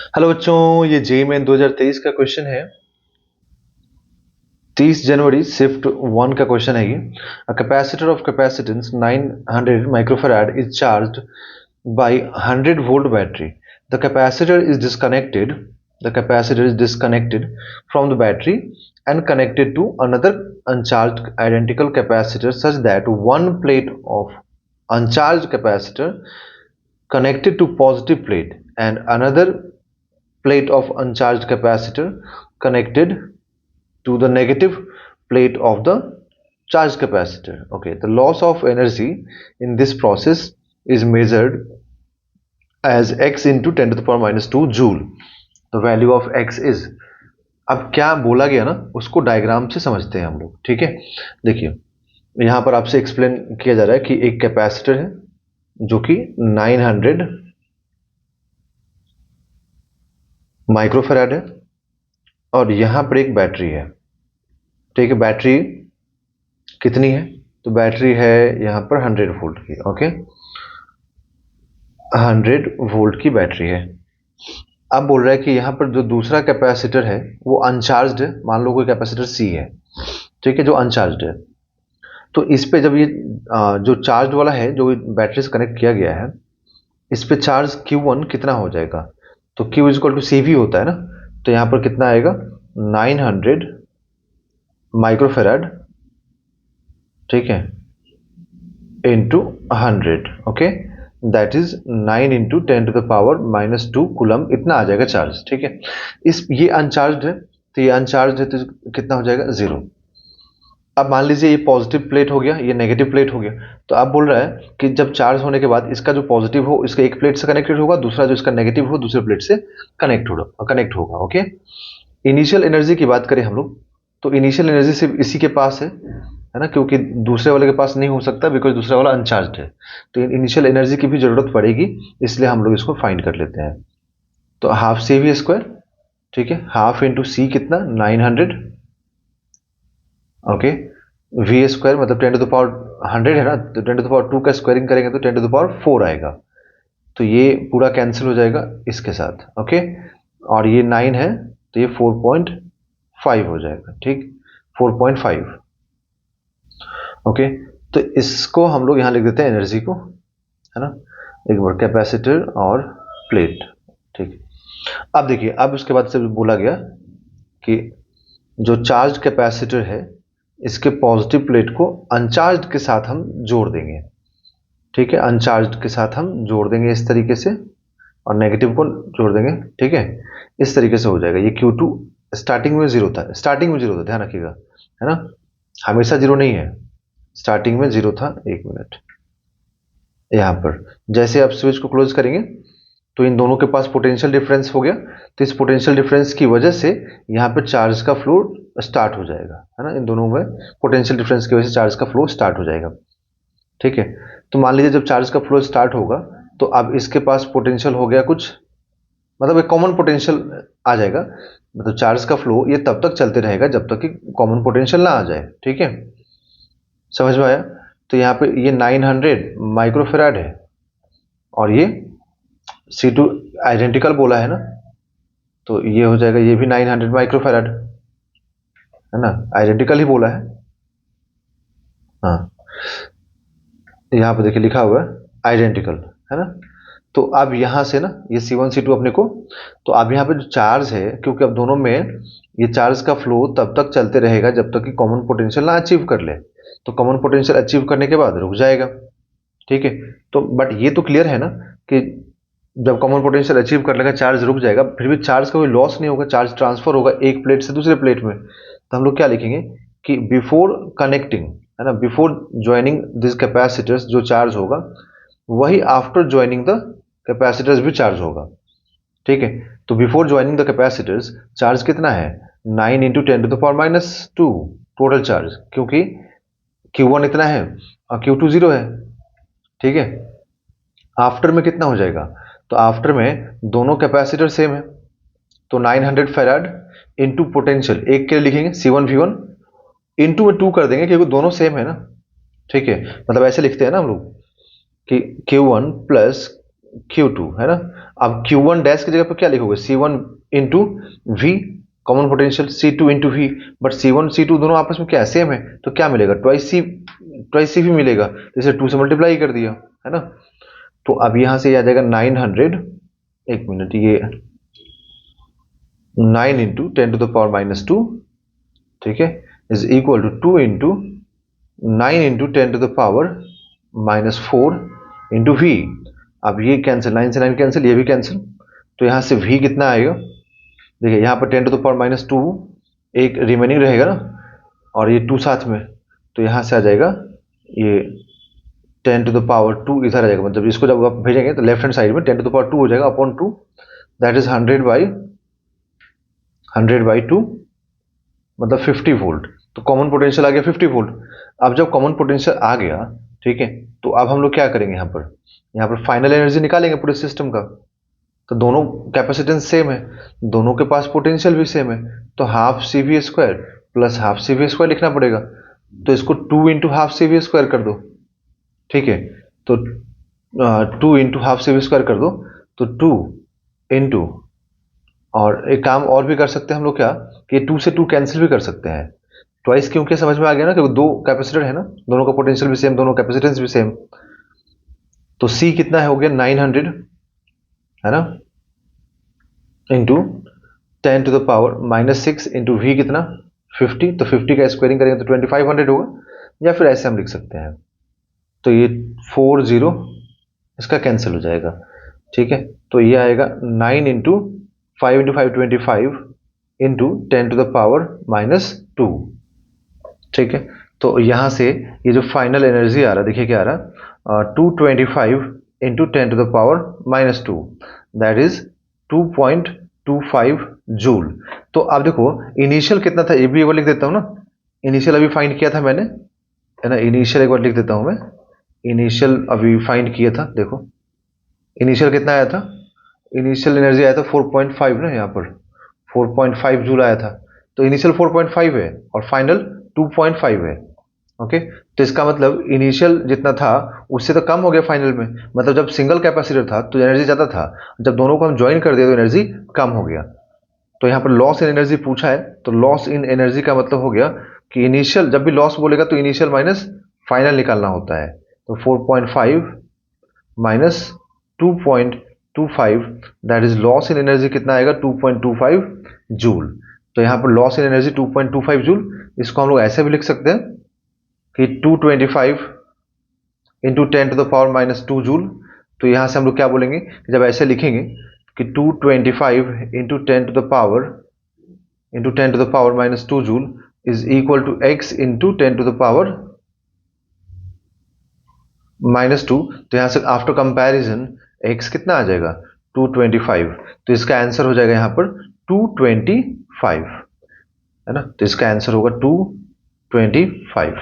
Hello बच्चों, ये JEE main 2023 का क्वेश्चन है। 30 जनवरी शिफ्ट 1 का क्वेश्चन है ये। A capacitor of capacitance 900 microfarad is charged bye 100 volt battery. The capacitor is disconnected the capacitor is disconnected from the battery and connected to another uncharged identical capacitor such that one plate of uncharged capacitor connected to positive plate and another plate of uncharged capacitor connected to the negative plate of the charged capacitor. Okay, the loss of energy in this process is measured as x into 10 to the power minus 2 joule. The value of x is, अब क्या बोला गया ना उसको diagram से समझते हैं हम लोग। ठीक है, देखिए यहां पर आपसे एक्सप्लेन किया जा रहा है कि एक कैपेसिटर है जो कि 900 माइक्रोफैराड है और यहां पर एक बैटरी है। ठीक है, बैटरी कितनी है? तो बैटरी है यहाँ पर 100 वोल्ट की। ओके, 100 वोल्ट की बैटरी है। अब बोल रहा है कि यहाँ पर जो दूसरा कैपेसिटर है वो अनचार्ज्ड है। मान लो कोई कैपेसिटर सी है, ठीक है, जो अनचार्ज्ड है। तो इस पे जब ये जो चार्ज वाला है जो बैटरी से कनेक्ट किया गया है, इस पे चार्ज Q1 कितना हो जाएगा? तो Q is equal to CV होता है ना। तो यहाँ पर कितना आएगा? 900 माइक्रोफेराड, ठीक है, into 100। Okay, that is 9 into 10 to the power minus 2 coulomb, इतना आ जाएगा चार्ज। ठीक है, इस ये अनचार्ज है, तो ये अनचार्ज है तो कितना हो जाएगा? 0। अब मान लीजिए ये पॉजिटिव प्लेट हो गया, ये नेगेटिव प्लेट हो गया। तो अब बोल रहा है कि जब चार्ज होने के बाद इसका जो पॉजिटिव हो इसका एक प्लेट से कनेक्टेड होगा, दूसरा जो इसका नेगेटिव हो दूसरे प्लेट से कनेक्ट होगा। ओके, इनिशियल एनर्जी की बात करें हम लोग, तो इनिशियल एनर्जी सिर्फ इसी के पास है ना, क्योंकि दूसरे वाले के पास नहीं हो सकता बिकॉज दूसरा वाला अनचार्ज है। तो इनिशियल एनर्जी की भी जरूरत पड़ेगी, इसलिए हम लोग इसको फाइंड कर लेते हैं। तो हाफ सी वी स्क्वायर, ठीक है, हाफ इंटू सी कितना? 900। ओके, वी स्क्वायर मतलब 10 टू द पावर 100 है ना, तो 10 टू द पावर 2 का स्क्वायरिंग करेंगे तो 10 टू द पावर 4 आएगा। तो ये पूरा कैंसिल हो जाएगा इसके साथ। ओके, और ये 9 है तो ये 4.5 हो जाएगा। ठीक, 4.5। ओके, तो इसको हम लोग यहाँ लिख देते हैं एनर्जी को, है ना, एक बार कैपेसिटर और प्लेट। ठीक, अब देखिए, अब उसके बाद से बोला गया कि जो चार्ज कैपेसिटर है इसके पॉजिटिव प्लेट को अनचार्ज के साथ हम जोड़ देंगे। ठीक है, अनचार्ज के साथ हम जोड़ देंगे इस तरीके से, और नेगेटिव को जोड़ देंगे। ठीक है, इस तरीके से हो जाएगा। ये Q2 स्टार्टिंग में जीरो था, ध्यान रखिएगा, है ना, हमेशा जीरो नहीं है, स्टार्टिंग में जीरो था। एक मिनट, यहाँ पर जैसे आप स्विच को क्लोज करेंगे तो इन दोनों के पास पोटेंशियल डिफरेंस हो गया, तो इस पोटेंशियल डिफरेंस की वजह से यहाँ पर चार्ज का फ्लो स्टार्ट हो जाएगा, है ना, इन दोनों में पोटेंशियल डिफरेंस की वजह से चार्ज का फ्लो स्टार्ट हो जाएगा। ठीक है, तो मान लीजिए जब चार्ज का फ्लो स्टार्ट होगा तो अब इसके पास पोटेंशियल हो गया कुछ, मतलब एक कॉमन पोटेंशियल आ जाएगा। मतलब चार्ज का फ्लो ये तब तक चलते रहेगा जब तक कि कॉमन पोटेंशियल ना आ जाए। ठीक है, समझ में आया? तो यहाँ पे ये 900 माइक्रोफेराड है और ये C2 आइडेंटिकल बोला है ना, तो ये हो जाएगा, ये भी 900 माइक्रोफेराड, है ना, आइडेंटिकल ही बोला है। हाँ, यहाँ पे देखिए लिखा हुआ है आइडेंटिकल, है ना। तो अब यहाँ से ना ये C1 C2 अपने को, तो अब यहाँ पे जो चार्ज है, क्योंकि अब दोनों में ये चार्ज का फ्लो तब तक चलते रहेगा जब तक कि कॉमन पोटेंशियल ना अचीव कर ले। तो कॉमन पोटेंशियल अचीव करने के बाद रुक जाएगा। ठीक है, तो बट ये तो क्लियर है ना कि जब कॉमन पोटेंशियल अचीव कर लेगा चार्ज रुक जाएगा, फिर भी चार्ज का कोई लॉस नहीं होगा, चार्ज ट्रांसफर होगा एक प्लेट से दूसरे प्लेट में। तो हम लोग क्या लिखेंगे कि बिफोर कनेक्टिंग, है ना, बिफोर ज्वाइनिंग दिस कैपेसिटर्स जो चार्ज होगा वही आफ्टर ज्वाइनिंग द कैपेसिटर्स भी चार्ज होगा। ठीक है, तो before joining the capacitors charge कितना है? 9 into 10 to the power minus 2 total charge, क्योंकि Q1 इतना है और Q2 0 है। ठीक है, आफ्टर में कितना हो जाएगा? तो आफ्टर में दोनों कैपेसिटर सेम है, तो 900 फेराड इंटू पोटेंशियल, एक के लिए लिखेंगे C1 V1 इंटू में 2 कर देंगे क्योंकि दोनों सेम है ना। ठीक है, मतलब ऐसे लिखते हैं ना हम लोग कि Q1 प्लस Q2 है ना। अब Q1 डैश की जगह पर क्या लिखोगे, C1 into V, common potential C2 into V, but C1 C2 दोनों आपस में क्या सेम है, तो क्या मिलेगा, ट्वाइस सी भी मिलेगा, जैसे 2 से मल्टीप्लाई कर दिया है ना। तो अब यहां से आ जाएगा 900, एक मिनट, ये 9 इंटू 10⁻⁻2, ठीक है, is equal to 2 into 9 into 10⁻⁻4 into V. अब ये कैंसिल, 9 से 9 कैंसिल, ये भी कैंसिल, तो यहाँ से v कितना आएगा, देखिए यहाँ पर 10⁻⁻2 एक रिमेनिंग रहेगा ना, और ये 2 साथ में, तो यहाँ से आ जाएगा ये 10⁻2 इधर आ जाएगा, मतलब इसको जब आप भेजेंगे तो लेफ्ट हैंड साइड में 10⁻2 हो जाएगा अपॉन 2, दैट इज 100/2, मतलब 50 वोल्ट। तो कॉमन पोटेंशियल आ गया 50 वोल्ट। अब जब कॉमन पोटेंशियल आ गया, ठीक है, तो अब हम लोग क्या करेंगे, यहाँ पर फाइनल एनर्जी निकालेंगे पूरे सिस्टम का। तो दोनों कैपेसिटेंस सेम है, दोनों के पास पोटेंशियल भी सेम है, तो half C V square plus half C V square लिखना पड़ेगा। तो इसको 2 into half C V square कर दो, ठीक है, तो 2 into half C V square कर दो, तो 2 इंटू, और एक काम और भी कर सकते हैं हम लोग, क्या कि 2 से 2 कैंसिल भी कर सकते हैं, ट्वाइस क्योंकि समझ में आ गया ना, क्योंकि दो कैपेसिटर है ना, दोनों का पोटेंशियल भी सेम, दोनों कैपेसिटेंस भी सेम। तो C कितना है, हो गया 900 है ना, इंटू 10⁻⁻6 इंटू वी कितना 50, तो 50 का स्क्वायरिंग करेंगे तो 2500 होगा, या फिर ऐसे हम लिख सकते हैं, तो ये 40 इसका कैंसिल हो जाएगा, ठीक है। तो ये आएगा 9 इंटू 5 इंटू 5 25 इंटू 10⁻⁻2, ठीक है। तो यहाँ से ये जो फाइनल एनर्जी आ रहा है, देखिए क्या आ रहा, 225 इंटू 10⁻⁻2, दैट इज 2.25 जूल। तो आप देखो इनिशियल कितना था, ये भी एक बार लिख देता हूँ ना, इनिशियल अभी फाइंड किया था मैंने, है ना, इनिशियल एक बार लिख देता हूँ मैं, इनिशियल अभी फाइंड किया था, देखो इनिशियल कितना आया था, इनिशियल एनर्जी आया था 4.5 ना, यहाँ पर 4.5 जूल आया था, तो इनिशियल 4.5 है और फाइनल 2.5 है, ओके। तो इसका मतलब इनिशियल जितना था उससे तो कम हो गया फाइनल में, मतलब जब सिंगल कैपेसिटर था तो एनर्जी ज़्यादा था, जब दोनों को हम ज्वाइन कर दिए तो एनर्जी कम हो गया। तो यहाँ पर लॉस इन एनर्जी पूछा है, तो लॉस इन एनर्जी का मतलब हो गया कि इनिशियल, जब भी लॉस बोलेगा तो इनिशियल माइनस फाइनल निकालना होता है, तो 4.5 minus 2.25, that is loss in energy कितना आएगा 2.25 जूल। तो यहाँ पर लॉस इन एनर्जी 2.25 जूल, इसको हम लोग ऐसे भी लिख सकते हैं कि 225 इंटू 10⁻⁻2 जूल। तो यहाँ से हम लोग क्या बोलेंगे कि जब ऐसे लिखेंगे कि 225 into 10⁻⁻2 joule is equal to x into 10⁻⁻2, तो यहाँ से आफ्टर कंपैरिजन x कितना आ जाएगा 225, तो इसका आंसर हो जाएगा यहाँ पर 225, है ना, तो इसका आंसर होगा 225।